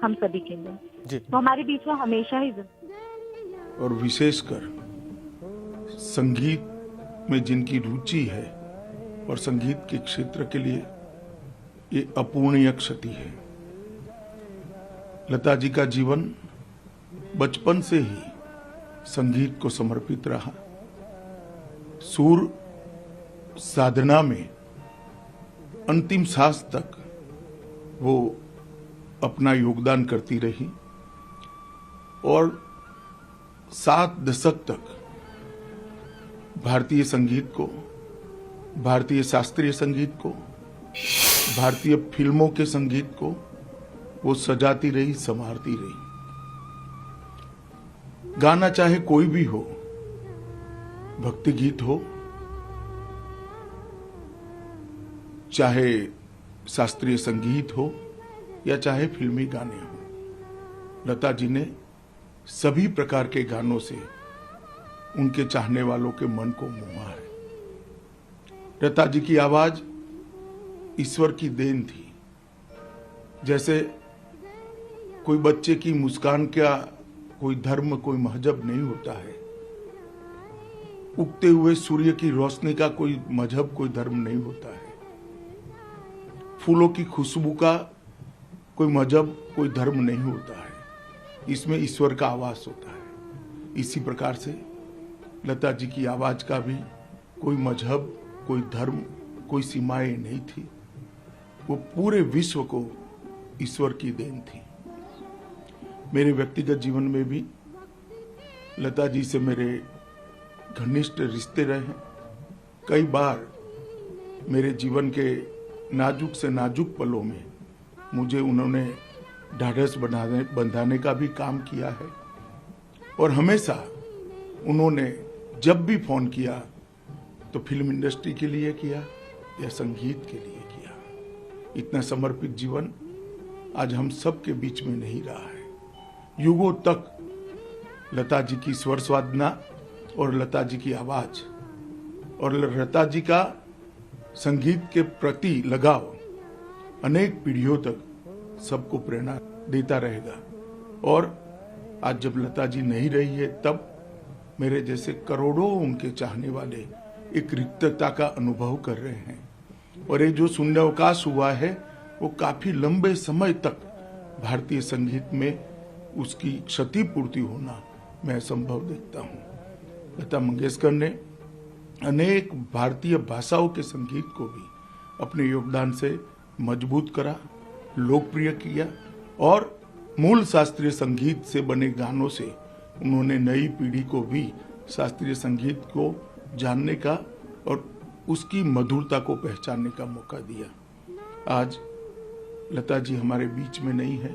हम सभी के लिए। जी। तो हमारे बीच में हमेशा ही और विशेषकर संगीत में जिनकी रुचि है और संगीत के क्षेत्र के लिए ये अपूर्णीय क्षति है। लता जी का जीवन बचपन से ही संगीत को समर्पित रहा। सुर साधना में अंतिम सांस तक वो अपना योगदान करती रही और 7 दशक तक भारतीय संगीत को, भारतीय शास्त्रीय संगीत को, भारतीय फिल्मों के संगीत को वो सजाती रही, संवारती रही। गाना चाहे कोई भी हो, भक्ति गीत हो, चाहे शास्त्रीय संगीत हो या चाहे फिल्मी गाने हो, लता जी ने सभी प्रकार के गानों से उनके चाहने वालों के मन को मोहा है। लता जी की आवाज ईश्वर की देन थी। जैसे कोई बच्चे की मुस्कान का कोई धर्म, कोई मजहब नहीं होता है, उगते हुए सूर्य की रोशनी का कोई मजहब, कोई धर्म नहीं होता है, फूलों की खुशबू का कोई मजहब, कोई धर्म नहीं होता है, इसमें ईश्वर का आवास होता है। इसी प्रकार से लता जी की आवाज का भी कोई मजहब, कोई धर्म, कोई सीमाएं नहीं थी। वो पूरे विश्व को ईश्वर की देन थी। मेरे व्यक्तिगत जीवन में भी लता जी से मेरे घनिष्ठ रिश्ते रहे हैं। कई बार मेरे जीवन के नाजुक से नाजुक पलों में मुझे उन्होंने ढाढ़स बंधाने का भी काम किया है और हमेशा उन्होंने जब भी फोन किया तो फिल्म इंडस्ट्री के लिए किया या संगीत के लिए किया। इतना समर्पित जीवन आज हम सब के बीच में नहीं रहा है। युगों तक लता जी की स्वर साधना और लता जी की आवाज और लता जी का संगीत के प्रति लगाव अनेक पीढ़ियों तक सबको प्रेरणा देता रहेगा। और आज जब लता जी नहीं रही है, तब मेरे जैसे करोड़ों उनके चाहने वाले एक रिक्तता का अनुभव कर रहे हैं। और ये जो शून्यावकाश हुआ है वो काफी लंबे समय तक भारतीय संगीत में उसकी क्षतिपूर्ति होना मैं असंभव देखता हूँ। लता मंगेशकर ने अनेक भारतीय भाषाओं के संगीत को भी अपने योगदान से मजबूत करा, लोकप्रिय किया और मूल शास्त्रीय संगीत से बने गानों से उन्होंने नई पीढ़ी को भी शास्त्रीय संगीत को जानने का और उसकी मधुरता को पहचानने का मौका दिया। आज लता जी हमारे बीच में नहीं है।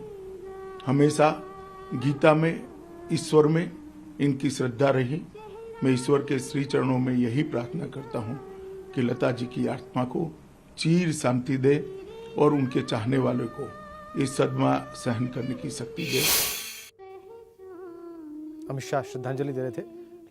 हमेशा गीता में, ईश्वर में इनकी श्रद्धा रही। मैं ईश्वर के श्री चरणों में यही प्रार्थना करता हूँ कि लता जी की आत्मा को चीर शांति दे और उनके चाहने वालों को ये सदमा सहन करने की शक्ति दे। अमित शाह श्रद्धांजलि दे रहे थे।